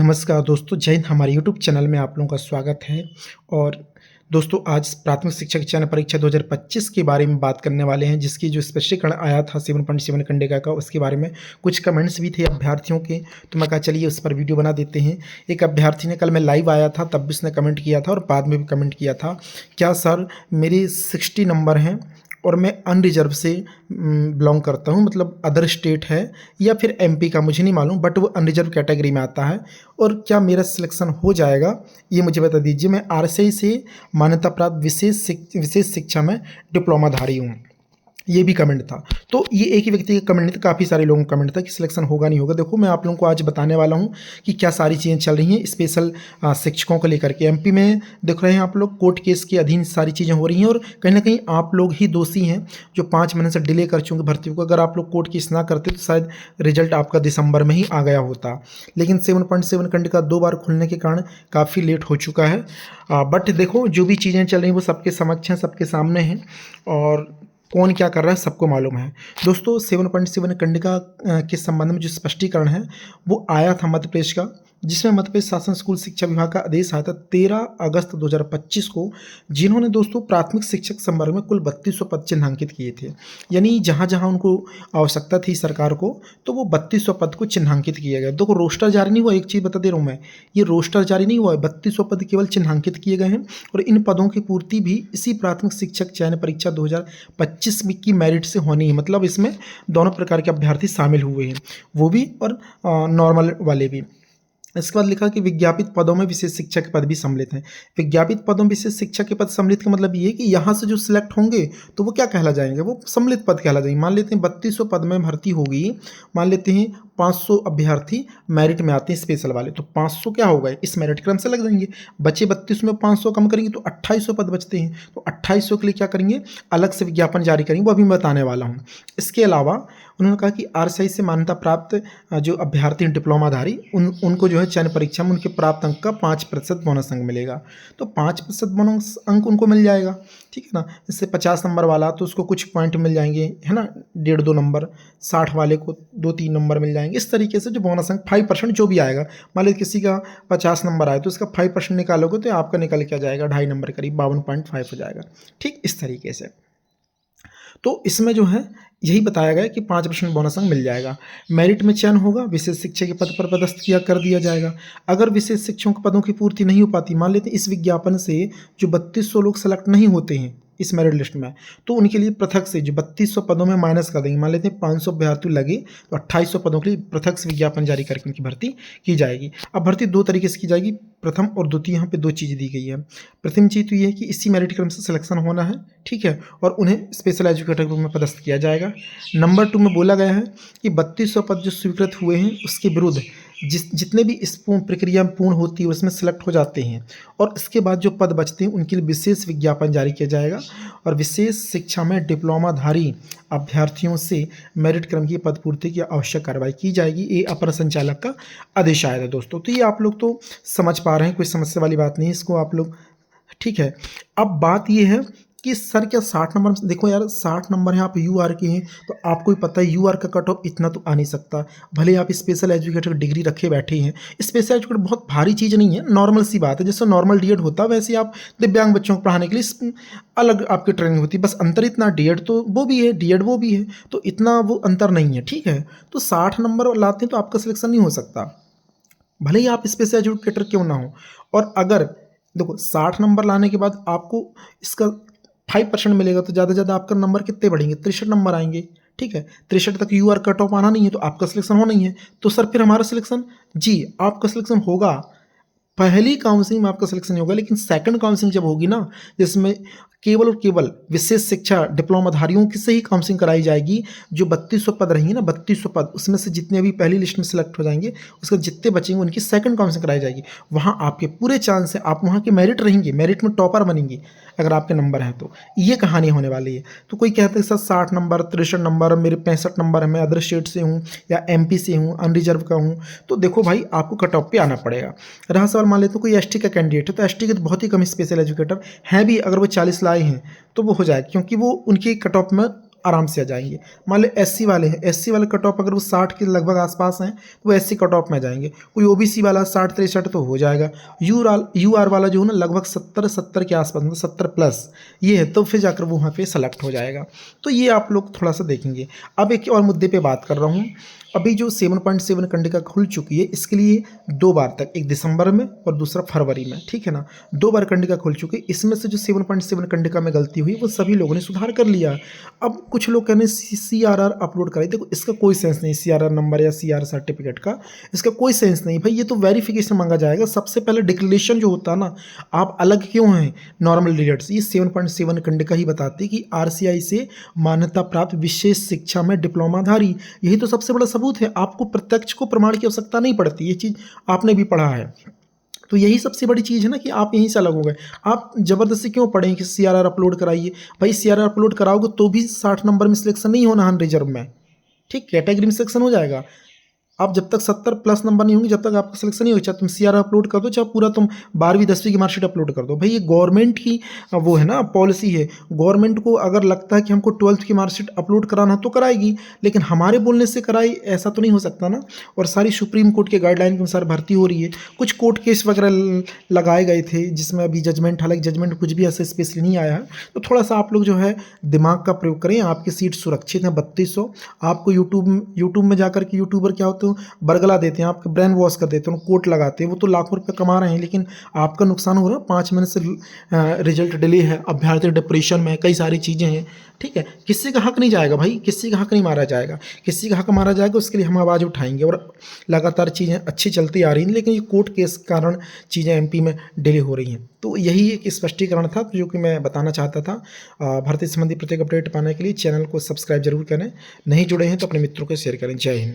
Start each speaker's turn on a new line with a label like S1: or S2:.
S1: नमस्कार दोस्तों, जय हिंद। हमारे यूट्यूब चैनल में आप लोगों का स्वागत है। और दोस्तों, आज प्राथमिक शिक्षक चयन परीक्षा 2025 के बारे में बात करने वाले हैं, जिसकी जो स्पष्टीकरण आया था 7.7 कंडिका का, उसके बारे में कुछ कमेंट्स भी थे अभ्यर्थियों के। तो मैं कहा चलिए उस पर वीडियो बना देते हैं। एक अभ्यर्थी ने, कल मैं लाइव आया था तब भी उसने कमेंट किया था और बाद में भी कमेंट किया था, क्या सर मेरे 60 नंबर हैं और मैं अनरिजर्व से बिलोंग करता हूँ, मतलब अदर स्टेट है या फिर एमपी का, मुझे नहीं मालूम, बट वो अनरिजर्व कैटेगरी में आता है, और क्या मेरा सिलेक्शन हो जाएगा ये मुझे बता दीजिए। मैं आरसीआई से मान्यता प्राप्त विशेष शिक्षा में डिप्लोमाधारी हूँ। ये भी कमेंट था। तो ये एक ही व्यक्ति का कमेंट नहीं था, काफ़ी सारे लोगों का कमेंट था कि सिलेक्शन होगा नहीं होगा। देखो, मैं आप लोगों को आज बताने वाला हूँ कि क्या सारी चीज़ें चल रही हैं स्पेशल शिक्षकों को लेकर के। एमपी में देख रहे हैं आप लोग, कोर्ट केस के अधीन सारी चीज़ें हो रही हैं, और कहीं ना कहीं आप लोग ही दोषी हैं जो 5 महीने से डिले कर चुके भर्ती को। अगर आप लोग कोर्ट केस ना करते तो शायद रिजल्ट आपका दिसंबर में ही आ गया होता, लेकिन 7.7 कंडिका 2 बार खुलने के कारण काफ़ी लेट हो चुका है। बट देखो, जो भी चीज़ें चल रही हैं वो सबके समक्ष हैं, सबके सामने हैं, और कौन क्या कर रहा है सबको मालूम है। दोस्तों, 7.7 कंडिका के संबंध में जो स्पष्टीकरण है वो आया था मध्य प्रदेश का, जिसमें मध्य प्रदेश शासन स्कूल शिक्षा विभाग का आदेश आया था 13 अगस्त 2025 को, जिन्होंने दोस्तों प्राथमिक शिक्षक संवर्ग में कुल 3200 पद चिन्हांकित किए थे। यानी जहाँ जहाँ उनको आवश्यकता थी सरकार को, तो वो 3200 पद को चिन्हांकित किया गया। देखो, रोस्टर जारी नहीं हुआ, एक चीज़ बता दे रहा हूँ मैं, ये रोस्टर जारी नहीं हुआ है, 3200 पद केवल चिन्हांकित किए गए हैं, और इन पदों की पूर्ति भी इसी प्राथमिक शिक्षक चयन परीक्षा 2025 की मेरिट से होनी है। मतलब इसमें दोनों प्रकार के अभ्यर्थी शामिल हुए हैं, वो भी और नॉर्मल वाले भी। इसके बाद लिखा कि विज्ञापित पदों में विशेष शिक्षक के पद भी सम्मिलित हैं। विज्ञापित पदों में विशेष शिक्षक के पद सम्मिलित का मतलब ये है कि यहाँ से जो सिलेक्ट होंगे तो वो क्या कहला जाएंगे, वो सम्मिलित पद कहला जाएंगे। मान लेते हैं 3200 पद में भर्ती होगी, मान लेते हैं 500 अभ्यर्थी मेरिट में आते हैं स्पेशल वाले, तो 500 क्या हो गए, इस मेरिट क्रम से लग जाएंगे। बचे 32 में 500 कम करेंगे तो 2800 पद बचते हैं, तो 2800 के लिए क्या करेंगे, अलग से विज्ञापन जारी करेंगे, वो अभी मैं बताने वाला हूँ। इसके अलावा उन्होंने कहा कि आरसीआई से मान्यता प्राप्त जो अभ्यर्थी डिप्लोमाधारी उनको जो है चयन परीक्षा में उनके प्राप्त अंक का 5% बोनस अंक मिलेगा। तो 5% बोनस अंक उनको मिल जाएगा, ठीक है ना। जैसे 50 नंबर वाला तो उसको कुछ पॉइंट मिल जाएंगे, है ना, 1.5-2 नंबर। 60 वाले को 2-3 नंबर मिल जाएंगे। इस तरीके से जो बोनस अंक 5% जो भी आएगा, मान लीजिए किसी का 50 नंबर आए तो इसका 5% निकालोगे तो आपका निकल के आ जाएगा 2.5 नंबर करीब 52.5 हो जाएगा, ठीक इस तरीके से। तो इसमें जो है यही बताया गया कि 5% बोनस अंक मिल जाएगा। मेरिट में चयन होगा, विशेष शिक्षक के पद पर पदस्थ किया कर दिया जाएगा। अगर विशेष शिक्षकों के पदों की पूर्ति नहीं हो पाती, मान लेते हैं इस विज्ञापन से जो 3200 लोग सेलेक्ट नहीं होते हैं इस मेरिट लिस्ट में, तो उनके लिए पृथक से जो 3200 पदों में माइनस कर देंगे। मान लेते हैं 500 अभ्यर्थी लगे तो 2800 पदों के लिए पृथक से विज्ञापन जारी करके उनकी भर्ती की जाएगी। अब भर्ती 2 तरीके से की जाएगी, प्रथम और द्वितीय। यहाँ पे 2 चीज़ें दी गई है। प्रथम चीज़ तो ये है कि इसी मेरिट क्रम से सिलेक्शन होना है, ठीक है, और उन्हें स्पेशल एजुकेटर के रूप में पदस्थ किया जाएगा। नंबर 2 में बोला गया है कि 3200 पद जो स्वीकृत हुए हैं उसके विरुद्ध जितने भी इस प्रक्रिया पूर्ण होती है उसमें सेलेक्ट हो जाते हैं, और इसके बाद जो पद बचते हैं उनके लिए विशेष विज्ञापन जारी किया जाएगा, और विशेष शिक्षा में डिप्लोमाधारी अभ्यर्थियों से मेरिट क्रम की पद पूर्ति की आवश्यक कार्रवाई की जाएगी। ये अपर संचालक का आदेश आया था दोस्तों। तो ये आप लोग तो समझ पा रहे हैं, कोई समस्या वाली बात नहीं है, इसको आप लोग, ठीक है। अब बात ये है कि सर क्या 60 नंबर, देखो यार 60 नंबर है, आप यूआर के हैं तो आपको ही पता है यूआर का कट ऑफ इतना तो आ नहीं सकता। भले आप स्पेशल एजुकेटर डिग्री रखे बैठे हैं, स्पेशल एजुकेटर बहुत भारी चीज़ नहीं है, नॉर्मल सी बात है। जैसे नॉर्मल डीएड होता है वैसे आप दिव्यांग बच्चों को पढ़ाने के लिए अलग आपकी ट्रेनिंग होती है, बस अंतर इतना, डीएड तो वो भी है, डीएड वो भी है, तो इतना वो अंतर नहीं है, ठीक है। तो 60 नंबर लाते हैं तो आपका सिलेक्शन नहीं हो सकता, भले ही आप स्पेशल एजुकेटर क्यों ना हो। और अगर देखो 60 नंबर लाने के बाद आपको इसका 5% मिलेगा तो ज़्यादा से ज़्यादा आपका नंबर कितने बढ़ेंगे, 63 नंबर आएंगे, ठीक है। 63 तक यूआर कट ऑफ आना नहीं है तो आपका सिलेक्शन होना ही है। तो सर फिर हमारा सिलेक्शन, जी आपका सिलेक्शन होगा, पहली काउंसलिंग में आपका सिलेक्शन नहीं होगा, लेकिन सेकंड काउंसलिंग जब होगी ना, जिसमें केवल और केवल विशेष शिक्षा डिप्लोमाधारियों की से ही काउंसलिंग कराई जाएगी, जो 3200 पद रहेंगे ना, 3200 पद, उसमें से जितने अभी पहली लिस्ट में सेलेक्ट हो जाएंगे उसके जितने बचेंगे उनकी सेकंड काउंसलिंग कराई जाएगी। वहाँ आपके पूरे चांस है, आप वहाँ के मेरिट रहेंगे, मेरिट में टॉपर बनेंगे अगर आपके नंबर हैं तो। ये कहानी होने वाली है। तो कोई कहता है सर 60 नंबर, 63 नंबर, मेरे 65 नंबर है, मैं अदर स्टेट से हूँ या एमपी से हूँ, अनरिजर्व का हूँ, तो देखो भाई आपको कट ऑफ पे आना पड़ेगा। रहा सवाल, मान लेते हो कोई एसटी का कैंडिडेट है, तो एसटी के तो बहुत ही कम स्पेशल एजुकेटर हैं भी, अगर वो 40 लाए हैं तो वो हो जाएगा, क्योंकि वो उनकी कट ऑफ में आराम से आ जाएंगे। मान लो एससी वाले हैं, एससी वाले कट ऑफ अगर वो 60 के लगभग आसपास हैं तो वो एससी कट ऑफ में आ जाएंगे। कोई ओबीसी वाला 60-63 तो हो जाएगा। यूआर वाला जो है ना लगभग 70 के आसपास, मतलब 70 प्लस ये है, तो फिर जाकर वो वहाँ पे सेलेक्ट हो जाएगा। तो ये आप लोग थोड़ा सा देखेंगे। अब एक और मुद्दे पे बात कर रहा हूँ। अभी जो 7.7 कंडिका खुल चुकी है, इसके लिए 2 बार तक, एक दिसंबर में और दूसरा फरवरी में, ठीक है ना, 2 बार कंडिका खुल चुकी है। इसमें से जो 7.7 कंडिका में गलती हुई वो सभी लोगों ने सुधार कर लिया। अब कुछ लोग कहने CRR अपलोड कराई, देखो इसका कोई सेंस नहीं, CRR नंबर या CR सर्टिफिकेट का इसका कोई सेंस नहीं भाई। ये तो वेरिफिकेशन मांगा जाएगा। सबसे पहले डिक्लेरेशन जो होता है ना, आप अलग क्यों हैं नॉर्मल रीडर से, ये 7.7 कंडिका ही बताती है कि RCI से मान्यता प्राप्त विशेष शिक्षा में डिप्लोमाधारी, यही तो सबसे बड़ा सबूत है। आपको प्रत्यक्ष को प्रमाण की आवश्यकता नहीं पड़ती, ये चीज़ आपने भी पढ़ा है। तो यही सबसे बड़ी चीज़ है ना कि आप यहीं से अलग हो गए। आप ज़बरदस्ती क्यों पढ़ें कि CRR अपलोड कराइए? भाई CRR अपलोड कराओगे तो भी 60 नंबर में सिलेक्शन नहीं होना, हन रिजर्व में, ठीक, कैटेगरी में सिलेक्शन हो जाएगा। आप जब तक 70 प्लस नंबर नहीं होंगे, जब तक आपका सिलेक्शन नहीं हो, चाहे तुम CRR अपलोड कर दो, चाहे पूरा तुम 12वीं 10वीं की मार्कशीट अपलोड कर दो। भाई ये गवर्नमेंट की वो है ना पॉलिसी है। गवर्नमेंट को अगर लगता है कि हमको 12th की मार्कशीट अपलोड कराना तो कराएगी, लेकिन हमारे बोलने से कराई ऐसा तो नहीं हो सकता ना। और सारी सुप्रीम कोर्ट के गाइडलाइन के अनुसार भर्ती हो रही है। कुछ कोर्ट केस वगैरह लगाए गए थे जिसमें अभी जजमेंट, हालांकि जजमेंट कुछ भी ऐसा स्पेशली नहीं आया है। तो थोड़ा सा आप लोग जो है दिमाग का प्रयोग करें। आपकी सीट सुरक्षित है 3200। आपको यूट्यूब में जाकर के यूट्यूबर क्या होते हैं, बरगला देते हैं, आपका ब्रेन वॉश कर देते हैं, कोट लगाते हैं। वो तो लाखों रुपए कमा रहे हैं, लेकिन आपका नुकसान हो रहा है। 5 महीने से रिजल्ट डिले है, अभ्यर्थी डिप्रेशन में, कई सारी चीज़ें हैं, ठीक है। किसी का हक नहीं जाएगा भाई, किसी का हक नहीं मारा जाएगा। किसी का हक मारा जाएगा उसके लिए हम आवाज़ उठाएंगे। और लगातार चीज़ें अच्छी चलती आ रही हैं, लेकिन ये कोर्ट केस के कारण चीज़ें MP में डिले हो रही हैं। तो यही एक स्पष्टीकरण था जो कि मैं बताना चाहता था। भर्ती संबंधी प्रत्येक अपडेट पाने के लिए चैनल को सब्सक्राइब जरूर करें। नहीं जुड़े हैं तो अपने मित्रों को शेयर करें। जय हिंद।